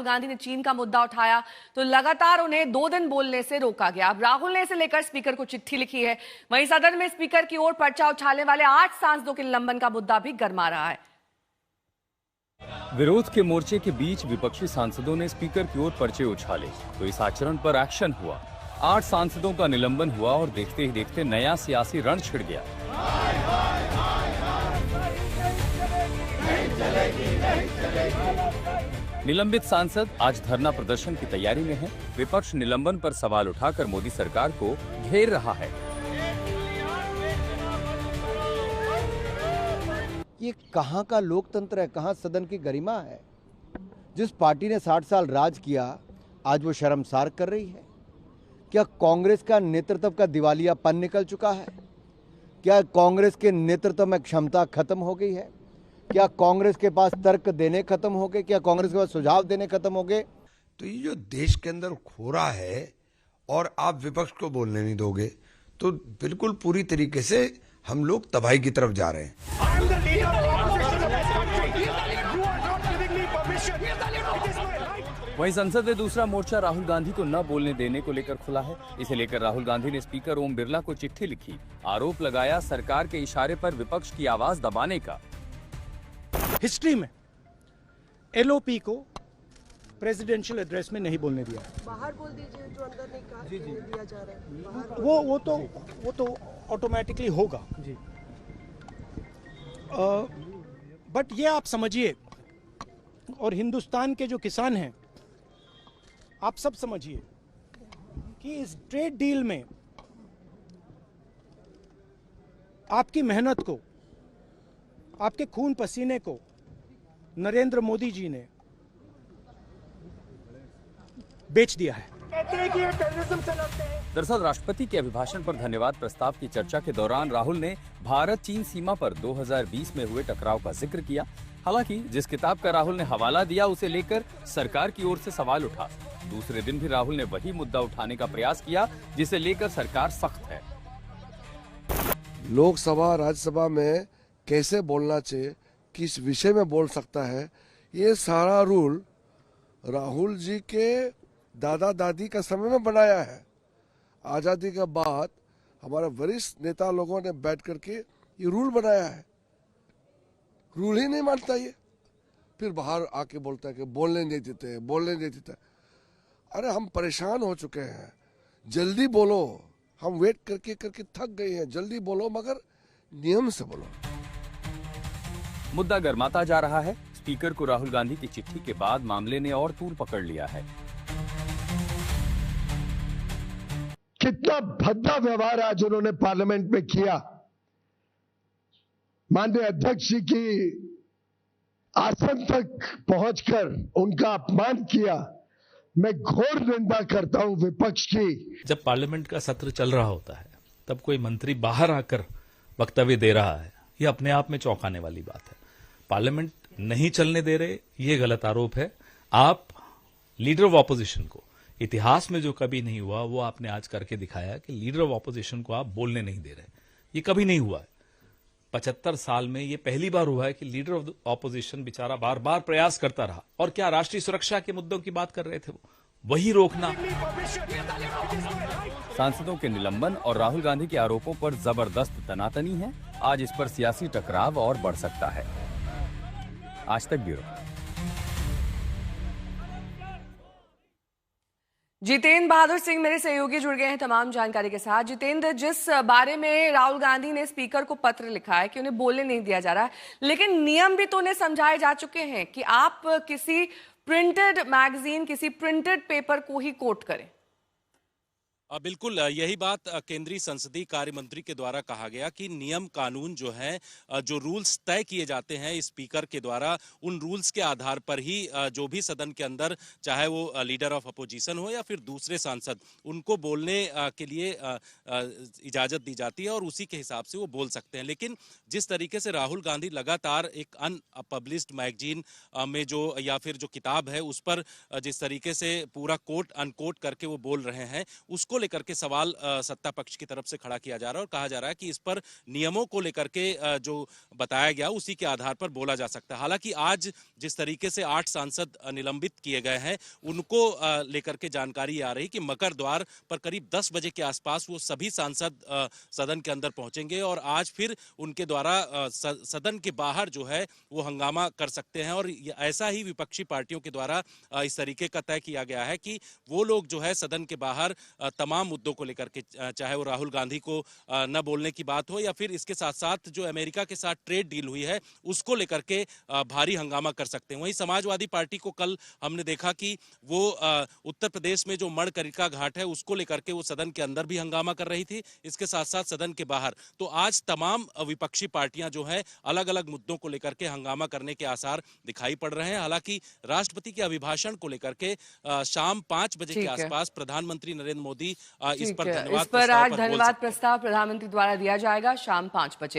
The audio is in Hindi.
गांधी ने चीन का मुद्दा उठाया तो लगातार उन्हें 2 दिन बोलने से रोका गया। अब राहुल ने इसे लेकर स्पीकर को चिट्ठी लिखी है। वहीं सदन में स्पीकर की ओर पर्चा उछालने वाले 8 सांसदों के निलंबन का मुद्दा भी गरमा रहा है। विरोध के मोर्चे के बीच विपक्षी सांसदों ने स्पीकर की ओर पर्चे उछाले तो इस आचरण पर एक्शन हुआ। 8 सांसदों का निलंबन हुआ और देखते ही देखते नया सियासी रण छिड़ गया। निलंबित सांसद आज धरना प्रदर्शन की तैयारी में हैं। विपक्ष निलंबन पर सवाल उठाकर मोदी सरकार को घेर रहा है। ये कहाँ का लोकतंत्र है, कहाँ सदन की गरिमा है। जिस पार्टी ने 60 साल राज किया आज वो शर्मसार कर रही है। क्या कांग्रेस का नेतृत्व का दिवालियापन निकल चुका है? क्या कांग्रेस के नेतृत्व में क्षमता खत्म हो गई है? क्या कांग्रेस के पास तर्क देने खत्म हो गए? क्या कांग्रेस के पास सुझाव देने खत्म हो गए? तो ये जो देश के अंदर हो रहा है और आप विपक्ष को बोलने नहीं दोगे तो बिल्कुल पूरी तरीके से हम लोग तबाही की तरफ जा रहे हैं। वहीं संसद में दूसरा मोर्चा राहुल गांधी को न बोलने देने को लेकर खुला है। इसे लेकर राहुल गांधी ने स्पीकर ओम बिरला को चिट्ठी लिखी। आरोप लगाया सरकार के इशारे पर विपक्ष की आवाज दबाने का। हिस्ट्री में एलओपी को प्रेसिडेंशियल एड्रेस में नहीं बोलने दिया। बाहर बोल दीजिए, जो अंदर नहीं कहा दिया जा रहा है बाहर। वो तो ऑटोमेटिकली होगा जी। बट ये आप समझिए और हिंदुस्तान के जो किसान हैं आप सब समझिए कि इस ट्रेड डील में आपकी मेहनत को, आपके खून पसीने को नरेंद्र मोदी जी ने बेच दिया है। दरअसल राष्ट्रपति के अभिभाषण पर धन्यवाद प्रस्ताव की चर्चा के दौरान राहुल ने भारत चीन सीमा पर 2020 में हुए टकराव का जिक्र किया। हालांकि जिस किताब का राहुल ने हवाला दिया उसे लेकर सरकार की ओर से सवाल उठा। दूसरे दिन भी राहुल ने वही मुद्दा उठाने का प्रयास किया जिसे लेकर सरकार सख्त है। लोकसभा राज्यसभा में कैसे बोलना चाहिए, किस विषय में बोल सकता है, ये सारा रूल राहुल जी के दादा दादी का समय में बनाया है। आजादी के बाद हमारे वरिष्ठ नेता लोगों ने बैठ करके ये रूल बनाया है। रूल ही नहीं मानता ये, फिर बाहर आके बोलता है कि बोलने नहीं देते, बोलने नहीं देते। अरे हम परेशान हो चुके हैं, जल्दी बोलो। हम वेट करके करके थक गए हैं, जल्दी बोलो मगर नियम से बोलो। मुद्दा गरमाता जा रहा है। स्पीकर को राहुल गांधी की चिट्ठी के बाद मामले ने और तूल पकड़ लिया है। कितना भद्दा व्यवहार आज उन्होंने पार्लियामेंट में किया। माननीय अध्यक्ष जी की आसन तक पहुंचकर उनका अपमान किया। मैं घोर निंदा करता हूं विपक्ष की। जब पार्लियामेंट का सत्र चल रहा होता है तब कोई मंत्री बाहर आकर वक्तव्य दे रहा है, यह अपने आप में चौंकाने वाली बात है। पार्लियामेंट नहीं चलने दे रहे, ये गलत आरोप है। आप लीडर ऑफ ऑपोजिशन को, इतिहास में जो कभी नहीं हुआ वो आपने आज करके दिखाया कि लीडर ऑफ ऑपोजिशन को आप बोलने नहीं दे रहे। ये कभी नहीं हुआ है 75 साल में। ये पहली बार हुआ है कि लीडर ऑफ ऑपोजिशन बेचारा बार बार प्रयास करता रहा। और क्या राष्ट्रीय सुरक्षा के मुद्दों की बात कर रहे थे, वो वही रोकना। सांसदों के निलंबन और राहुल गांधी के आरोपों पर जबरदस्त तनातनी है। आज इस पर सियासी टकराव और बढ़ सकता है। आज तक ब्यूरो। जितेंद्र बहादुर सिंह मेरे सहयोगी जुड़ गए हैं तमाम जानकारी के साथ। जितेंद्र, जिस बारे में राहुल गांधी ने स्पीकर को पत्र लिखा है कि उन्हें बोलने नहीं दिया जा रहा है, लेकिन नियम भी तो उन्हें समझाए जा चुके हैं कि आप किसी प्रिंटेड मैगजीन, किसी प्रिंटेड पेपर को ही कोट करें। बिल्कुल यही बात केंद्रीय संसदीय कार्य मंत्री के द्वारा कहा गया कि नियम कानून जो है, जो रूल्स तय किए जाते हैं स्पीकर के द्वारा, उन रूल्स के आधार पर ही जो भी सदन के अंदर, चाहे वो लीडर ऑफ अपोजिशन हो या फिर दूसरे सांसद, उनको बोलने के लिए इजाजत दी जाती है और उसी के हिसाब से वो बोल सकते हैं। लेकिन जिस तरीके से राहुल गांधी लगातार एक अनपब्लिश्ड मैगजीन में जो, या फिर जो किताब है उस पर जिस तरीके से पूरा कोट अनकोट करके वो बोल रहे हैं, उसको लेकर के सवाल सत्ता पक्ष की तरफ से खड़ा किया जा रहा है और कहा जा रहा है कि इस पर नियमों को लेकर के जो बताया गया उसी के आधार पर बोला जा सकता है। हालांकि आज जिस तरीके से 8 सांसद निलंबित किए गए हैं उनको लेकर के जानकारी आ रही कि मकर द्वार पर करीब 10 बजे के आसपास वो सभी सांसद सदन के अंदर पहुंचेंगे और आज फिर उनके द्वारा सदन के बाहर जो है वो हंगामा कर सकते हैं। और ऐसा ही विपक्षी पार्टियों के द्वारा इस तरीके का तय किया गया है कि वो लोग जो है सदन के बाहर तमाम मुद्दों को लेकर के, चाहे वो राहुल गांधी को न बोलने की बात हो या फिर इसके साथ साथ जो अमेरिका के साथ ट्रेड डील हुई है उसको लेकर के भारी हंगामा कर सकते हैं। वहीं समाजवादी पार्टी को कल हमने देखा कि वो उत्तर प्रदेश में जो मणिकर्णिका घाट है उसको लेकर के वो सदन के अंदर भी हंगामा कर रही थी, इसके साथ साथ सदन के बाहर। तो आज तमाम विपक्षी पार्टियां जो है अलग अलग मुद्दों को लेकर के हंगामा करने के आसार दिखाई पड़ रहे हैं। हालांकि राष्ट्रपति के अभिभाषण को लेकर के शाम 5 बजे के आसपास प्रधानमंत्री नरेंद्र मोदी इस पर धन्यवाद प्रस्ताव प्रधानमंत्री द्वारा दिया जाएगा शाम 5 बजे।